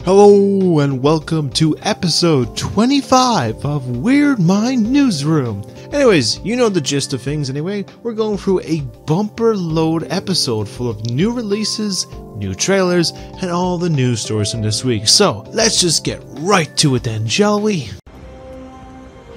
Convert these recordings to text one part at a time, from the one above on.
Hello and welcome to episode 25 of Weird Mind Newsroom. Anyways, you know the gist of things anyway. We're going through a bumper load episode full of new releases, new trailers, and all the news stories from this week. So let's just get right to it then, shall we?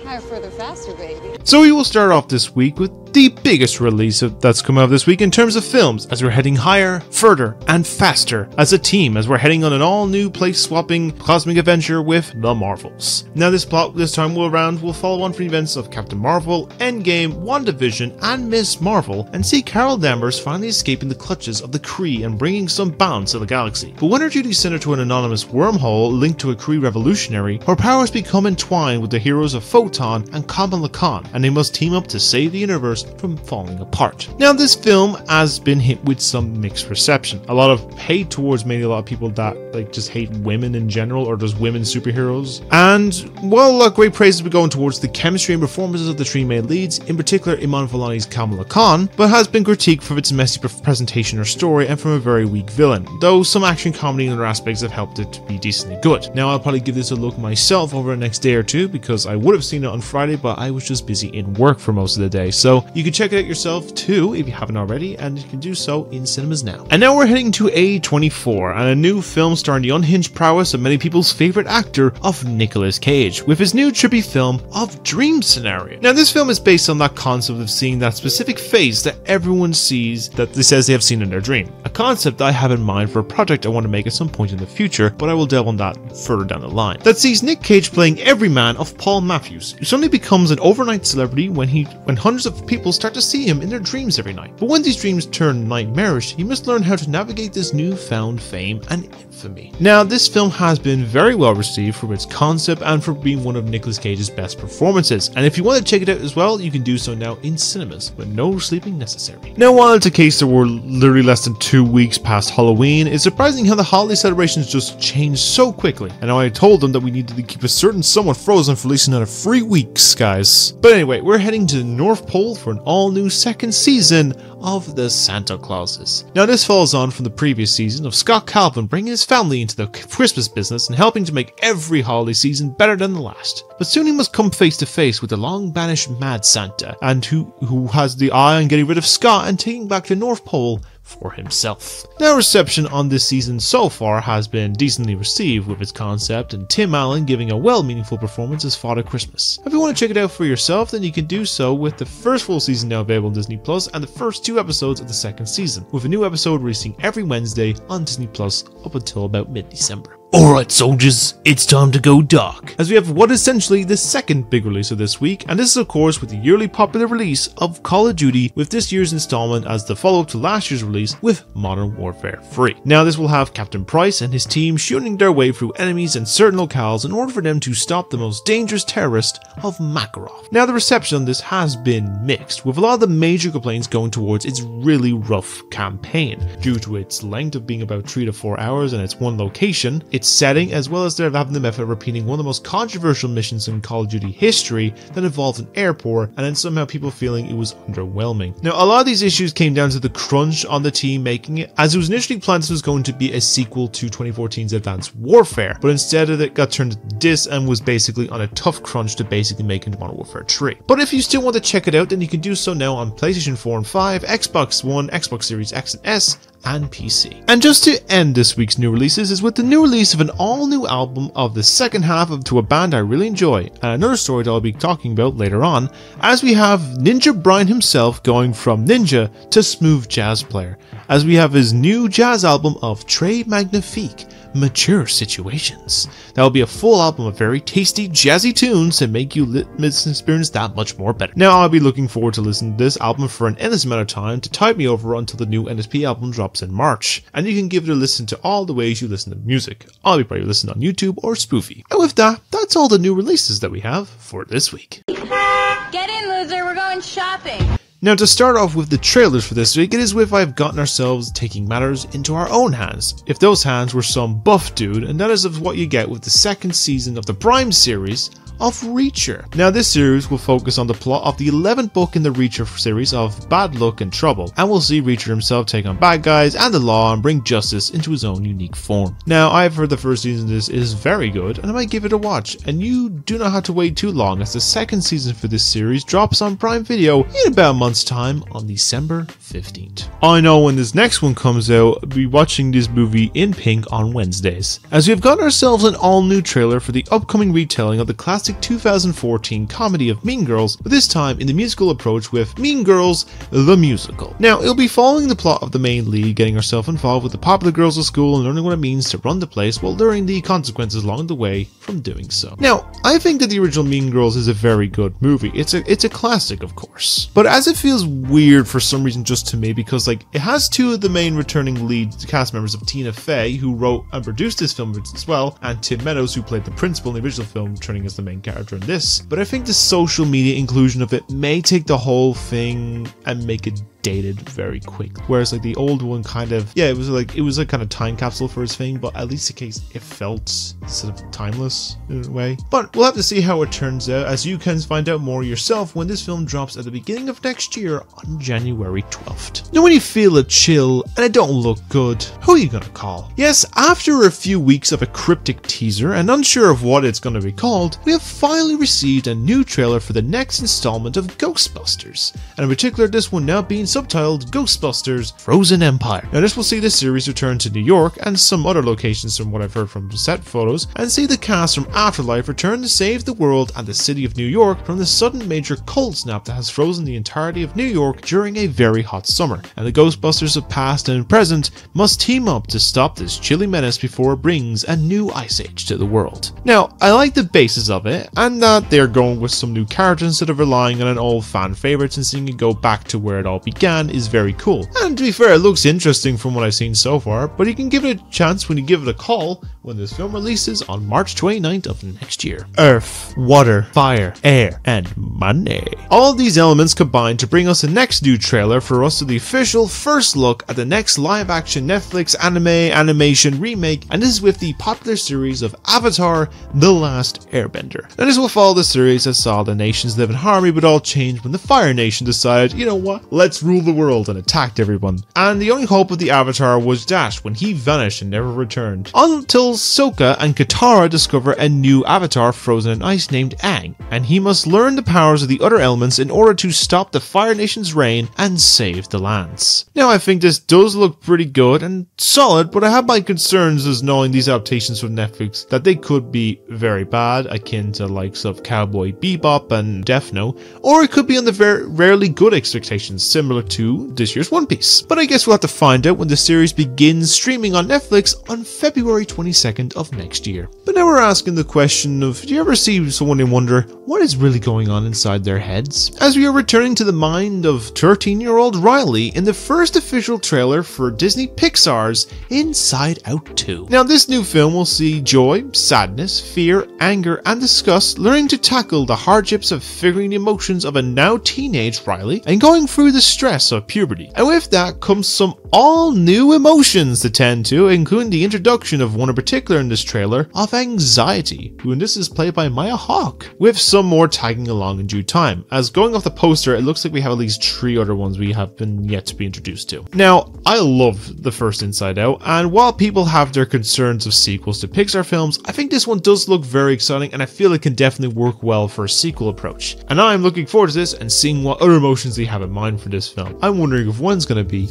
Higher, further, faster, baby. So we will start off this week with the biggest release that's come out this week in terms of films, as we're heading higher, further, and faster as a team, as we're heading on an all-new place-swapping cosmic adventure with the Marvels. Now this plot this time will follow on from the events of Captain Marvel, Endgame, WandaVision, and Miss Marvel, and see Carol Danvers finally escaping the clutches of the Kree and bringing some balance to the galaxy. But when her duties send her to an anonymous wormhole linked to a Kree revolutionary, her powers become entwined with the heroes of Photon and Kamala Khan, and they must team up to save the universe from falling apart. Now this film has been hit with some mixed reception. A lot of hate towards maybe a lot of people that just hate women in general, or just women superheroes. And well, great praise has been going towards the chemistry and performances of the three main leads, in particular Iman Vellani's Kamala Khan, but has been critiqued for its messy presentation or story and from a very weak villain, though some action comedy and other aspects have helped it to be decently good. Now I'll probably give this a look myself over the next day or two, because I would have seen it on Friday, but I was just busy in work for most of the day, so you can check it out yourself too if you haven't already, and you can do so in cinemas now. And now we're heading to A24 and a new film starring the unhinged prowess of many people's favorite actor of Nicolas Cage, with his new trippy film of Dream Scenario. Now this film is based on that concept of seeing that specific face that everyone sees that they says they have seen in their dream. A concept I have in mind for a project I want to make at some point in the future, but I will delve on that further down the line. That sees Nick Cage playing everyman of Paul Matthews, who suddenly becomes an overnight celebrity when hundreds of people start to see him in their dreams every night. But when these dreams turn nightmarish, he must learn how to navigate this newfound fame and infamy. Now, this film has been very well received for its concept and for being one of Nicolas Cage's best performances. And if you want to check it out as well, you can do so now in cinemas, with no sleeping necessary. Now, while it's a case that we're literally less than 2 weeks past Halloween, it's surprising how the holiday celebrations just changed so quickly. And now I told them that we needed to keep a certain someone frozen for at least another 3 weeks, guys. But anyway, we're heading to the North Pole for an all-new second season of the Santa Clauses. Now this follows on from the previous season of Scott Calvin bringing his family into the Christmas business and helping to make every holiday season better than the last. But soon he must come face to face with the long-banished Mad Santa, and who has the eye on getting rid of Scott and taking back the North Pole for himself. Now reception on this season so far has been decently received, with its concept and Tim Allen giving a well-meaningful performance as Father Christmas. If you want to check it out for yourself, then you can do so with the first full season now available on Disney Plus and the first 2 episodes of the second season, with a new episode releasing every Wednesday on Disney Plus up until about mid-December. Alright soldiers, it's time to go dark, as we have what is essentially the second big release of this week, and this is of course with the yearly popular release of Call of Duty, with this year's installment as the follow-up to last year's release with Modern Warfare 3. Now this will have Captain Price and his team shooting their way through enemies in certain locales in order for them to stop the most dangerous terrorist of Makarov. Now the reception on this has been mixed, with a lot of the major complaints going towards its really rough campaign, due to its length of being about 3 to 4 hours and its one location, its setting, as well as having the method of repeating one of the most controversial missions in Call of Duty history that involved an airport, and then somehow people feeling it was underwhelming. Now a lot of these issues came down to the crunch on the team making it, as it was initially planned this was going to be a sequel to 2014's Advanced Warfare, but instead of it got turned into this and was basically on a tough crunch to basically make into Modern Warfare 3. But if you still want to check it out, then you can do so now on PlayStation 4 and 5, Xbox One, Xbox Series X and S, and PC. And just to end this week's new releases is with the new release of an all-new album of the second half to a band I really enjoy, and another story that I'll be talking about later on, as we have Ninja Brian himself going from ninja to smooth jazz player, as we have his new jazz album of Très Magnifique, Mature Situations. That will be a full album of very tasty, jazzy tunes that make you experience that much more better. Now I'll be looking forward to listening to this album for an endless amount of time to tide me over until the new NSP album drops in March, and you can give it a listen to all the ways you listen to music. I'll be probably listening on YouTube or Spoofy. And with that, that's all the new releases that we have for this week. Get in, loser, we're going shopping. Now to start off with the trailers for this week, it is with I've gotten ourselves taking matters into our own hands. If those hands were some buff dude, and that is of what you get with the second season of the Prime series of Reacher. Now this series will focus on the plot of the 11th book in the Reacher series of Bad Luck and Trouble, and we'll see Reacher himself take on bad guys and the law and bring justice into his own unique form. Now I've heard the first season of this is very good and I might give it a watch, and you do not have to wait too long as the second season for this series drops on Prime Video in about a month's time on December 15th. I know when this next one comes out, I'll be watching this movie in pink on Wednesdays, as we have got ourselves an all-new trailer for the upcoming retelling of the classic 2014 comedy of Mean Girls, but this time in the musical approach with Mean Girls the Musical. Now it'll be following the plot of the main lead getting herself involved with the popular girls at school and learning what it means to run the place while learning the consequences along the way from doing so. Now I think that the original Mean Girls is a very good movie. It's a classic, of course, but as it feels weird for some reason just to me, because like it has two of the main returning lead cast members of Tina Fey, who wrote and produced this film as well, and Tim Meadows, who played the principal in the original film, returning as the main character in this. But I think the social media inclusion of it may take the whole thing and make it dated very quick, whereas like the old one kind of, yeah, it was a kind of time capsule for his thing, but at least in case it felt sort of timeless in a way. But we'll have to see how it turns out, as you can find out more yourself when this film drops at the beginning of next year on January 12th. Now when you feel a chill and it don't look good, who are you gonna call? Yes, after a few weeks of a cryptic teaser and unsure of what it's gonna be called, we have finally received a new trailer for the next installment of Ghostbusters, and in particular this one now being subtitled Ghostbusters Frozen Empire. Now this will see the series return to New York and some other locations from what I've heard from set photos, and see the cast from Afterlife return to save the world and the city of New York from the sudden major cold snap that has frozen the entirety of New York during a very hot summer, and the Ghostbusters of past and present must team up to stop this chilly menace before it brings a new ice age to the world. Now I like the basis of it, and that they're going with some new characters instead of relying on an old fan favourites and seeing it go back to where it all began is very cool. And to be fair, it looks interesting from what I've seen so far, but you can give it a chance when you give it a call when this film releases on March 29th of next year. Earth, water, fire, air, and money. All of these elements combine to bring us the next new trailer for us to the official first look at the next live-action Netflix animation remake, and this is with the popular series of Avatar: The Last Airbender. Now this will follow the series that saw the nations live in harmony, but all changed when the Fire Nation decided, you know what, let's rule the world, and attacked everyone. And the only hope of the Avatar was dashed when he vanished and never returned, until Sokka and Katara discover a new Avatar frozen in ice named Aang, and he must learn the powers of the other elements in order to stop the Fire Nation's reign and save the lands. Now I think this does look pretty good and solid, but I have my concerns as knowing these adaptations from Netflix that they could be very bad, akin to the likes of Cowboy Bebop and Death Note, or it could be on the rarely good expectations similar to this year's One Piece. But I guess we'll have to find out when the series begins streaming on Netflix on February 22nd of next year. But now we're asking the question of, do you ever see someone and wonder what is really going on inside their heads? As we are returning to the mind of 13-year-old Riley in the first official trailer for Disney Pixar's Inside Out 2. Now this new film will see joy, sadness, fear, anger, and disgust learning to tackle the hardships of figuring the emotions of a now teenage Riley and going through the stress of puberty. And with that comes some all new emotions to tend to, including the introduction of one in particular in this trailer of Anxiety, who in this is played by Maya Hawke, with some more tagging along in due time, as going off the poster it looks like we have at least 3 other ones we have been yet to be introduced to. Now I love the first Inside Out, and while people have their concerns of sequels to Pixar films, I think this one does look very exciting, and I feel it can definitely work well for a sequel approach. And I'm looking forward to this and seeing what other emotions they have in mind for this film. I'm wondering if one's going to be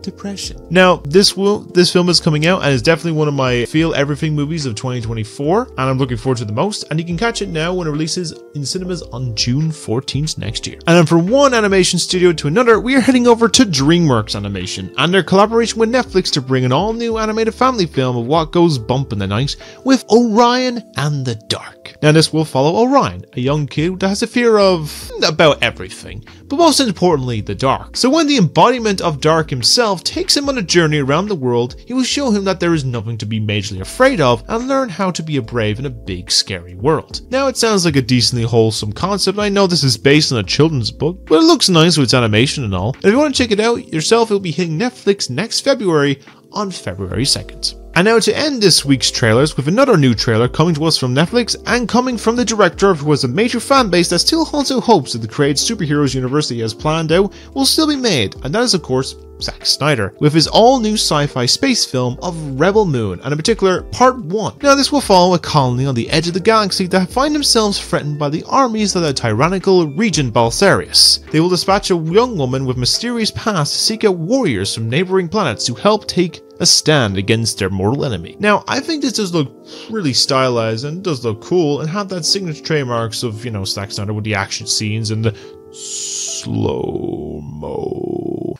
depression. Now this film is coming out and is definitely one of my feel everything movies of 2024, and I'm looking forward to the most, and you can catch it now when it releases in cinemas on June 14th next year. And then from one animation studio to another, we are heading over to DreamWorks Animation and their collaboration with Netflix to bring an all new animated family film of what goes bump in the night with Orion and the Dark. Now this will follow Orion, a young kid that has a fear of about everything, but most importantly the dark. So when the embodiment of Dark himself takes him on a journey around the world, he will show him that there is nothing to be majorly afraid of and learn how to be a brave in a big scary world. Now it sounds like a decently wholesome concept. I know this is based on a children's book, but it looks nice with its animation and all. And if you want to check it out yourself, it'll be hitting Netflix next February on February 2nd. And now to end this week's trailers with another new trailer coming to us from Netflix and coming from the director who has a major fan base that still holds out hopes that the created superheroes universe he has planned out will still be made, and that is of course Zack Snyder, with his all-new sci-fi space film of Rebel Moon, and in particular Part 1. Now this will follow a colony on the edge of the galaxy that find themselves threatened by the armies of the tyrannical Regent Balsarius. They will dispatch a young woman with mysterious past to seek out warriors from neighboring planets to help take a stand against their mortal enemy. Now, I think this does look really stylized and does look cool and have that signature trademarks of, Zack Snyder with the action scenes and the slow-mo.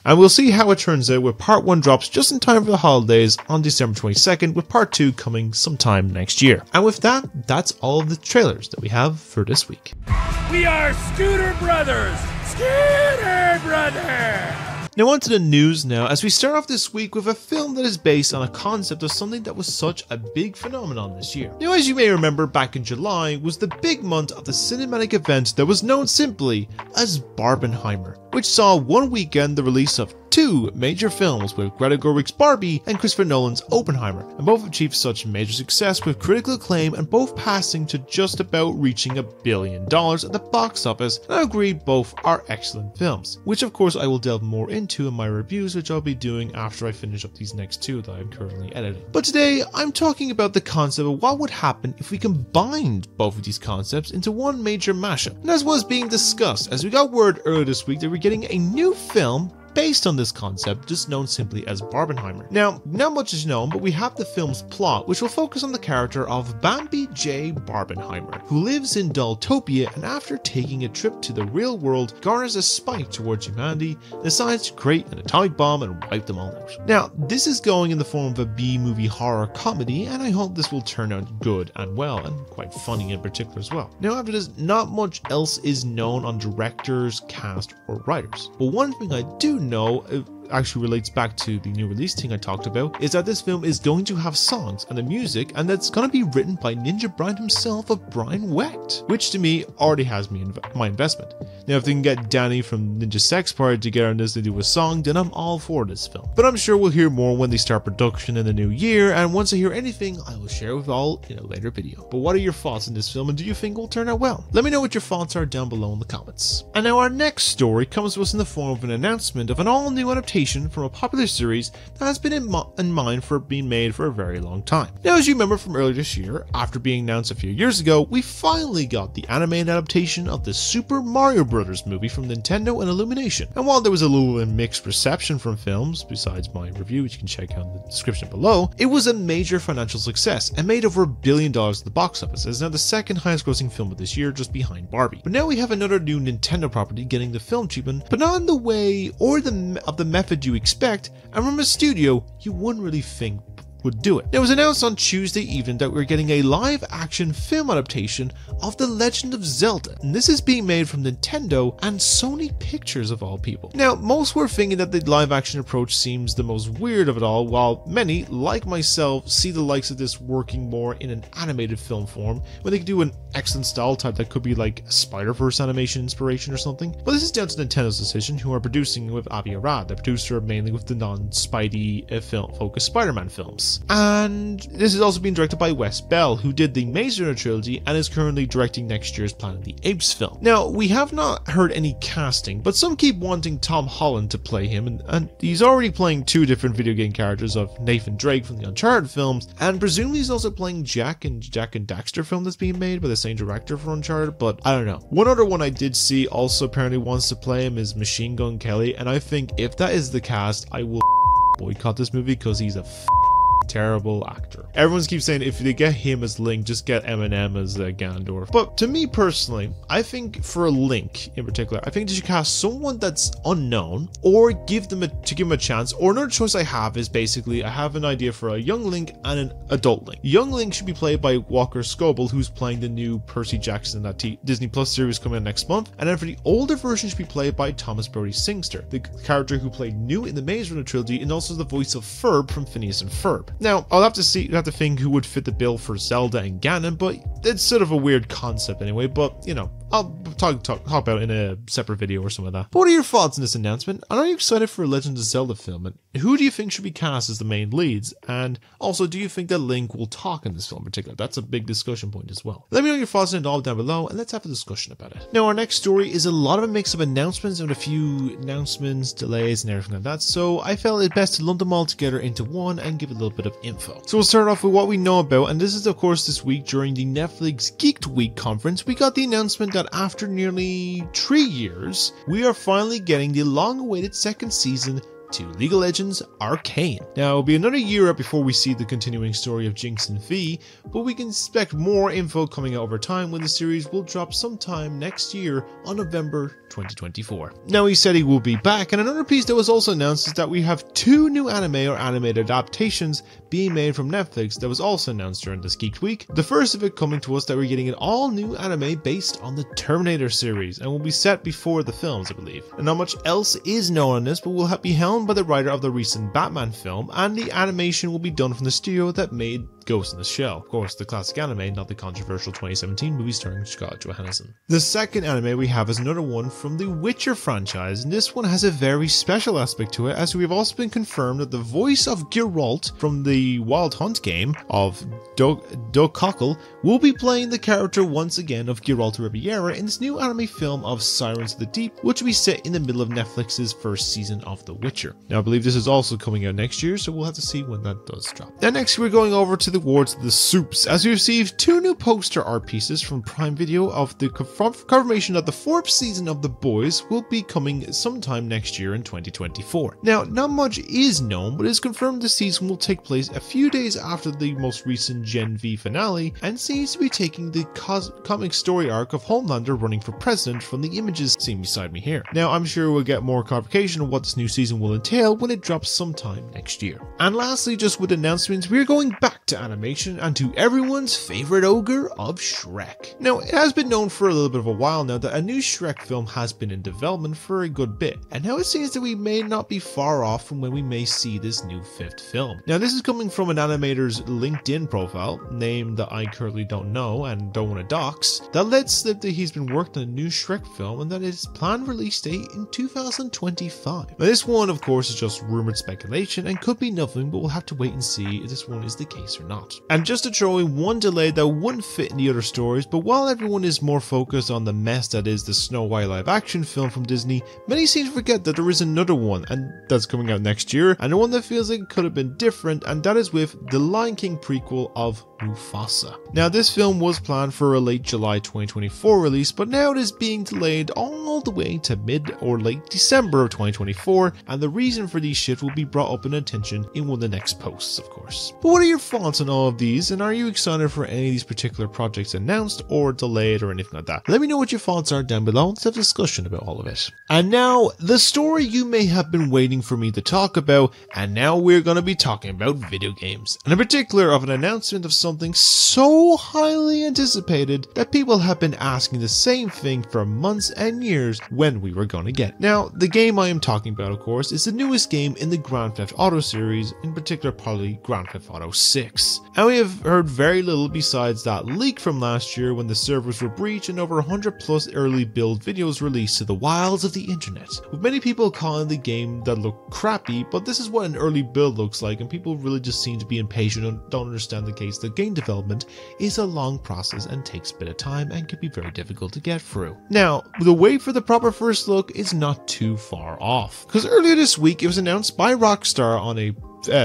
And we'll see how it turns out with Part 1 drops just in time for the holidays on December 22nd, with Part 2 coming sometime next year. And with that, that's all of the trailers that we have for this week. We are Scooter Brothers! Scooter Brothers! Now on to the news now, as we start off this week with a film that is based on a concept of something that was such a big phenomenon this year. Now as you may remember, back in July was the big month of the cinematic event that was known simply as Barbenheimer, which saw one weekend the release of two major films with Greta Gerwig's Barbie and Christopher Nolan's Oppenheimer, and both achieved such major success with critical acclaim and both passing to just about reaching $1 billion at the box office, and I agree both are excellent films, which of course I will delve more into in my reviews, which I'll be doing after I finish up these next two that I'm currently editing. But today I'm talking about the concept of what would happen if we combined both of these concepts into one major mashup, and as was being discussed, as we got word earlier this week that we're getting a new film based on this concept, just known simply as Barbenheimer. Now, not much is known, but we have the film's plot, which will focus on the character of Bambi J. Barbenheimer, who lives in Dulltopia and after taking a trip to the real world, garners a spite towards humanity and decides to create an atomic bomb and wipe them all out. Now, this is going in the form of a B-movie horror comedy, and I hope this will turn out good and well, and quite funny in particular as well. Now, after this, not much else is known on directors, cast, or writers. But one thing I do know actually relates back to the new release thing I talked about, is that this film is going to have songs and the music, and that's going to be written by Ninja Brian himself of Brian Wecht, which to me already has me my investment. Now if they can get Danny from Ninja Sex Party together on this to do a song, then I'm all for this film. But I'm sure we'll hear more when they start production in the new year, and once I hear anything, I will share with all in a later video. But what are your thoughts on this film, and do you think it will turn out well? Let me know what your thoughts are down below in the comments. And now our next story comes to us in the form of an announcement of an all-new adaptation from a popular series that has been in mind for being made for a very long time. Now, as you remember from earlier this year, after being announced a few years ago, we finally got the animated adaptation of the Super Mario Bros. Movie from Nintendo and Illumination. And while there was a little mixed reception from films, besides my review, which you can check out in the description below, it was a major financial success and made over $1 billion at the box office. It is now the second highest grossing film of this year, just behind Barbie. But now we have another new Nintendo property getting the film treatment, but not in the way or of the method you expect, and from a studio you wouldn't really think would do it. It was announced on Tuesday evening that we're getting a live-action film adaptation of The Legend of Zelda, and this is being made from Nintendo and Sony Pictures of all people. Now, most were thinking that the live-action approach seems the most weird of it all, while many, like myself, see the likes of this working more in an animated film form, where they could do an excellent style type that could be like a Spider-Verse animation inspiration or something. But this is down to Nintendo's decision, who are producing with Avi Arad, the producer mainly with the non-Spidey film-focused Spider-Man films. And this is also being directed by Wes Bell, who did the Maze Runner trilogy and is currently directing next year's Planet of the Apes film. Now, we have not heard any casting, but some keep wanting Tom Holland to play him, and he's already playing two different video game characters of Nathan Drake from the Uncharted films, and presumably he's also playing Jack and Daxter film that's being made by the same director for Uncharted, but I don't know. One other one I did see also apparently wants to play him is Machine Gun Kelly, and I think if that is the cast, I will boycott this movie because he's a terrible actor. Everyone keeps saying if they get him as Link, just get Eminem as Ganondorf. But to me personally, I think for a Link in particular, I think they should cast someone that's unknown or give them a chance. Or another choice I have is basically I have an idea for a young Link and an adult Link. Young Link should be played by Walker Scobell, who's playing the new Percy Jackson in that Disney Plus series coming out next month. And then for the older version should be played by Thomas Brody Singster, the character who played Newt in the Maze Runner trilogy and also the voice of Ferb from Phineas and Ferb. Now, I'll have to think who would fit the bill for Zelda and Ganon, but it's sort of a weird concept anyway, but, you know, I'll talk about it in a separate video or something like that. But what are your thoughts on this announcement? And are you excited for a Legend of Zelda film? And who do you think should be cast as the main leads? And also, do you think that Link will talk in this film in particular? That's a big discussion point as well. Let me know your thoughts on it all down below, and let's have a discussion about it. Now, our next story is a lot of a mix of announcements and a few announcements, delays, and everything like that. So I felt it best to lump them all together into one and give a little bit of info. So we'll start off with what we know about, and this is of course this week during the Netflix Geeked Week conference. We got the announcement that after nearly 3 years, we are finally getting the long-awaited second season to League of Legends Arcane. Now, it'll be another year out before we see the continuing story of Jinx and Vi, but we can expect more info coming out over time when the series will drop sometime next year on November 2024. Now, he said he will be back, and another piece that was also announced is that we have 2 new anime or animated adaptations being made from Netflix that was also announced during this Geeked Week. The first of it coming to us that we're getting an all-new anime based on the Terminator series, and will be set before the films, I believe. And not much else is known on this, but will be helmed by the writer of the recent Batman film, and the animation will be done from the studio that made Ghost in the Shell. Of course, the classic anime, not the controversial 2017 movie starring Scarlett Johansson. The second anime we have is another one from the Witcher franchise, and this one has a very special aspect to it, as we have also been confirmed that the voice of Geralt from the Wild Hunt game of Doug Cockle will be playing the character once again of Geralt of Riviera in this new anime film of Sirens of the Deep, which will be set in the middle of Netflix's first season of The Witcher. Now, I believe this is also coming out next year, so we'll have to see when that does drop. Now, next we're going over to the awards of the Soups, as we received 2 new poster art pieces from Prime Video of the confirmation that the 4th season of The Boys will be coming sometime next year in 2024. Now, not much is known, but it is confirmed the season will take place a few days after the most recent Gen V finale, and seems to be taking the comic story arc of Homelander running for president from the images seen beside me here. Now, I'm sure we'll get more clarification on what this new season will entail when it drops sometime next year. And lastly, just with announcements, we're going back to animation and to everyone's favorite ogre of Shrek. Now, it has been known for a little bit of a while now that a new Shrek film has been in development for a good bit, and now it seems that we may not be far off from when we may see this new 5th film. Now, this is coming from an animator's LinkedIn profile, name that I currently don't know and don't want to dox, that lets slip that he's been working on a new Shrek film and that its planned release date in 2025. Now, this one, of course, is just rumored speculation and could be nothing, but we'll have to wait and see if this one is the case or not. And just to throw in one delay that wouldn't fit in the other stories, but while everyone is more focused on the mess that is the Snow White live action film from Disney, many seem to forget that there is another one, and that's coming out next year, and the one that feels like it could have been different, and that is with the Lion King prequel of Mufasa. Now, this film was planned for a late July 2024 release, but now it is being delayed all the way to mid or late December of 2024, and the reason for these shifts will be brought up in attention in one of the next posts, of course. But what are your thoughts on all of these, and are you excited for any of these particular projects announced or delayed or anything like that? Let me know what your thoughts are down below. Let's have a discussion about all of it. And now, the story you may have been waiting for me to talk about, and now we're going to be talking about video games, and in particular of an announcement of something so highly anticipated that people have been asking the same thing for months and years when we were going to get. Now, the game I am talking about, of course, is the newest game in the Grand Theft Auto series, in particular probably Grand Theft Auto 6. And we have heard very little besides that leak from last year when the servers were breached and over 100 plus early build videos released to the wilds of the internet, with many people calling the game that looked crappy, but this is what an early build looks like, and people really just seem to be impatient and don't understand the case that game development is a long process and takes a bit of time and can be very difficult to get through. Now, the wait for the proper first look is not too far off, because earlier this week it was announced by Rockstar on a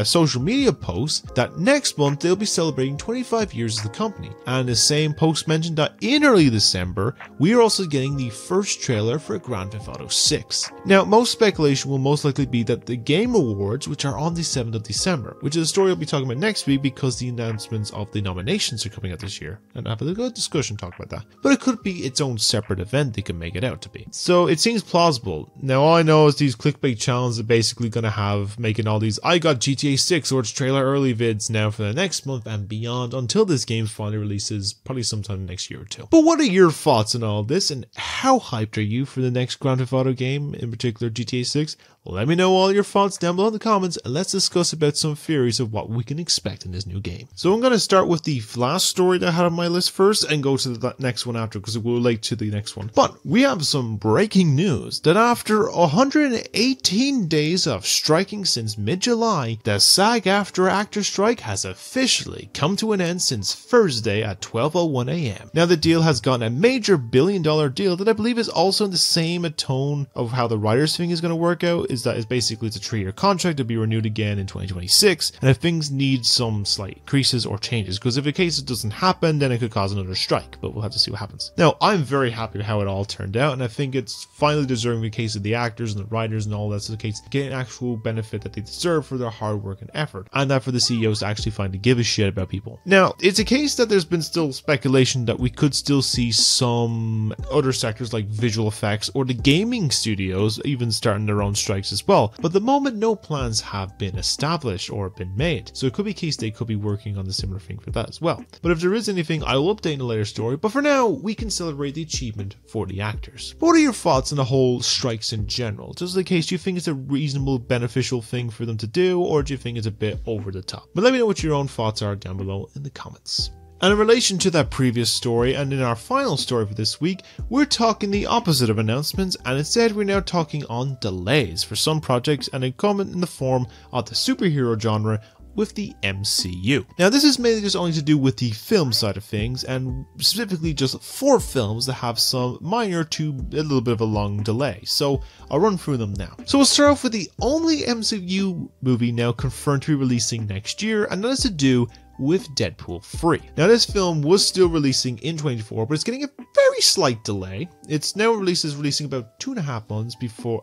social media post that next month they'll be celebrating 25 years as the company, and the same post mentioned that in early December we are also getting the first trailer for Grand Theft Auto 6. Now, most speculation will most likely be that the Game Awards, which are on the 7th of December, which is a story I'll be talking about next week because the announcements of the nominations are coming out this year, and I have a good discussion talk about that, but it could be its own separate event they can make it out to be. So it seems plausible. Now, all I know is these clickbait channels are basically going to have making all these I got GTA 6 or its trailer early vids now for the next month and beyond until this game finally releases, probably sometime next year or two. But what are your thoughts on all this, and how hyped are you for the next Grand Theft Auto game, in particular GTA 6? Let me know all your thoughts down below in the comments, and let's discuss about some theories of what we can expect in this new game. So I'm going to start with the last story that I had on my list first and go to the next one after, because it will relate to the next one. But we have some breaking news that after 118 days of striking since mid-July, the Sag-Aftra actor strike has officially come to an end since Thursday at 12:01 a.m. Now the deal has gotten a major billion-dollar deal that I believe is also in the same tone of how the writers thing is going to work out, is that it's basically it's a 3-year contract to be renewed again in 2026, and if things need some slight increases or changes, because if in case it doesn't happen, then it could cause another strike, but we'll have to see what happens. Now, I'm very happy with how it all turned out, and I think it's finally deserving in the case of the actors and the writers and all that's the case, getting actual benefit that they deserve for their hard work and effort, and that for the CEOs to actually finally give a shit about people. Now, it's a case that there's been still speculation that we could still see some other sectors like visual effects or the gaming studios even starting their own strikes as well, but at the moment no plans have been established or been made, so it could be a case they could be working on the similar thing for that as well. But if there is anything, I will update in a later story, but for now we can celebrate the achievement for the actors. What are your thoughts on the whole strikes in general? Just in case, do you think it's a reasonable, beneficial thing for them to do, or do you think it's a bit over the top? But let me know what your own thoughts are down below in the comments. And in relation to that previous story, and in our final story for this week, we're talking the opposite of announcements, and instead we're now talking on delays for some projects, and a comment in the form of the superhero genre with the MCU. Now this is mainly just only to do with the film side of things, and specifically just 4 films that have some minor to a little bit of a long delay, so I'll run through them now. So we'll start off with the only MCU movie now confirmed to be releasing next year, and that is to do with Deadpool 3. Now this film was still releasing in 2024, but it's getting a very slight delay. It's now releasing about 2.5 months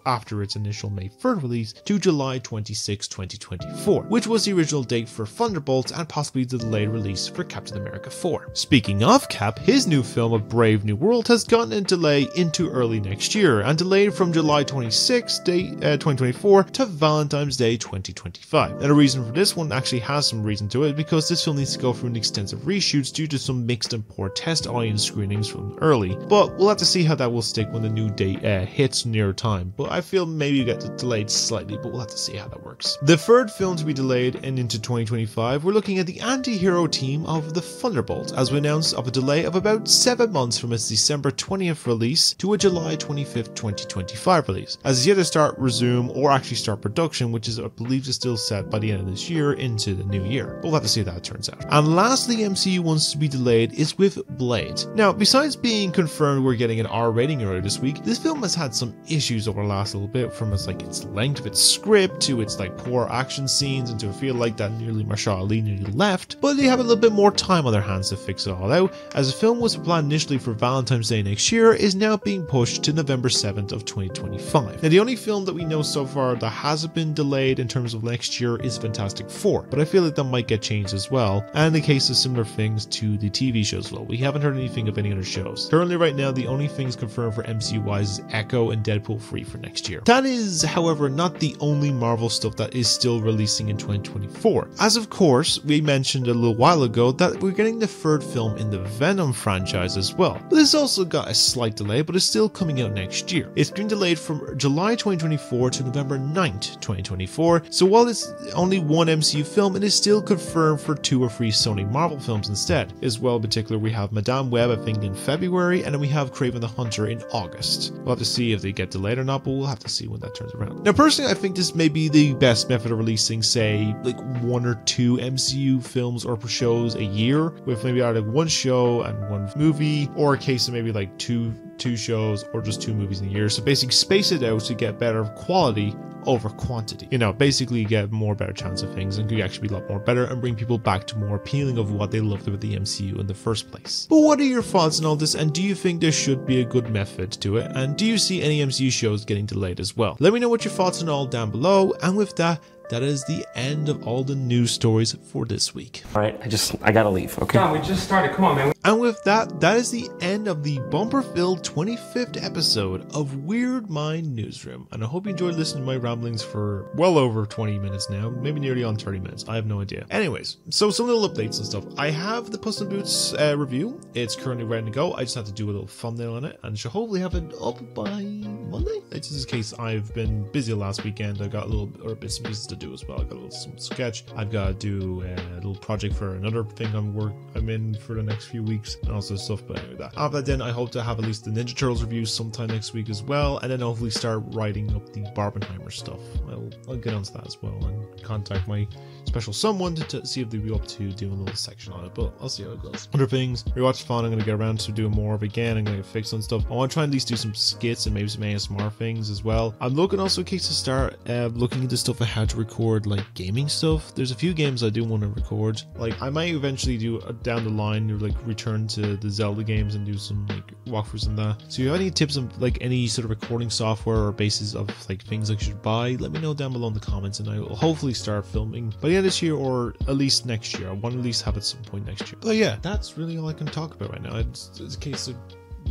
after its initial May 3rd release to July 26, 2024, which was the original date for Thunderbolts and possibly the delayed release for Captain America 4. Speaking of Cap, his new film A Brave New World has gotten a delay into early next year and delayed from July 26, 2024 to Valentine's Day 2025. And the reason for this one actually has some reason to it, because this film needs to go through an extensive reshoots due to some mixed and poor test audience screenings from early, but we'll have to see how that will stick when the new date hits near time. But I feel maybe you get delayed slightly, but we'll have to see how that works. The third film to be delayed and into 2025, we're looking at the anti-hero team of the Thunderbolts, as we announced of a delay of about 7 months from its December 20th release to a July 25th 2025 release, as it's yet to start, resume, or actually start production, which is I believe is still set by the end of this year into the new year. We'll have to see how that turns out. And lastly, MCU wants to be delayed is with Blade. Now, besides being confirmed we're getting an R rating earlier this week, this film has had some issues over the last little bit, from its length of its script to its poor action scenes, and to feel like that nearly Mahershala Ali nearly left, but they have a little bit more time on their hands to fix it all out, as the film was planned initially for Valentine's Day next year is now being pushed to November 7th of 2025. Now the only film that we know so far that hasn't been delayed in terms of next year is Fantastic Four, but I feel like that might get changed as well, and in the case of similar things to the TV shows as well. We haven't heard anything of any other shows. Currently right now the only things confirmed for MCU wise is Echo and Deadpool 3 for next year. That is however not the only Marvel stuff that is still releasing in 2024, as of course we mentioned a little while ago that we're getting the third film in the Venom franchise as well. But this also got a slight delay, but it's still coming out next year. It's been delayed from July 2024 to November 9th 2024, so while it's only one MCU film, it is still confirmed for 2 or 3 Sony Marvel films instead. As well, in particular, we have Madame Web, I think, in February, and then we have Kraven the Hunter in August. We'll have to see if they get delayed or not, but we'll have to see when that turns around. Now, personally, I think this may be the best method of releasing, say, 1 or 2 MCU films or shows a year, with maybe either 1 show and 1 movie, or a case of maybe 2 shows or just 2 movies in a year. So basically space it out to get better quality over quantity. Basically get better chance of things, and could actually be a lot more better and bring people back to more appealing of what they loved about the MCU in the first place. But what are your thoughts on all this, and do you think there should be a good method to it, and do you see any MCU shows getting delayed as well? Let me know what your thoughts on all down below, and with that is the end of all the news stories for this week. Alright, I gotta leave, okay? John, we just started. Come on, man. And with that, that is the end of the bumper-filled 25th episode of Weird Mind Newsroom. And I hope you enjoyed listening to my ramblings for well over 20 minutes now, maybe nearly on 30 minutes. I have no idea. Anyways, so some little updates and stuff. I have the Puss in Boots review. It's currently ready to go. I just have to do a little thumbnail on it and should hopefully have it up by Monday. It's just in case I've been busy last weekend. I got a little bits and pieces to do as well. I got a little some sketch. I've got to do a little project for another thing I'm in for the next few weeks and also stuff. But anyway, that. After that, then I hope to have at least the Ninja Turtles review sometime next week as well, and then hopefully start writing up the Barbenheimer stuff. I'll get onto that as well and contact my special someone to see if they'll be up to doing a little section on it, but I'll see how it goes. Other things, rewatch fun, I'm going to get around to doing more of again. I'm going to fix on stuff. I want to try and at least do some skits and maybe some ASMR things as well. I'm looking also in case to start looking into stuff I had to record, like gaming stuff. There's a few games I do want to record. Like I might eventually do down the line or like return to the Zelda games and do some like walkthroughs and that. So if you have any tips on like any sort of recording software or basis of like things I should buy, let me know down below in the comments and I will hopefully start filming by the end of this year or at least next year. I want to at least have it some point next year. But yeah, that's really all I can talk about right now. It's a case of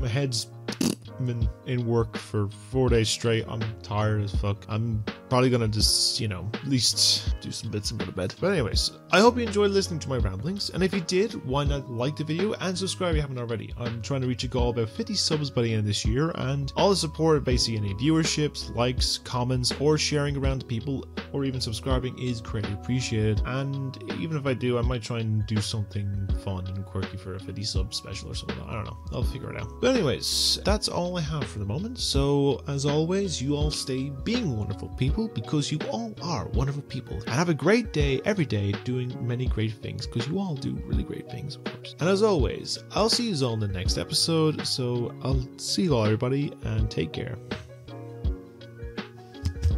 my head's been in work for 4 days straight. I'm tired as fuck. I'm probably gonna just, at least do some bits and go to bed. But anyways, I hope you enjoyed listening to my ramblings, and if you did, why not like the video and subscribe if you haven't already. I'm trying to reach a goal of about 50 subs by the end of this year, and all the support, basically any viewerships, likes, comments, or sharing around to people, or even subscribing is greatly appreciated. And even if I do, I might try and do something fun and quirky for a 50 sub special or something. I don't know. I'll figure it out. But anyways, that's all I have for the moment. So as always, you all stay being wonderful people, because you all are wonderful people, and have a great day every day doing many great things, because you all do really great things, of course. And as always, I'll see you all in the next episode. So I'll see you all, everybody, and take care.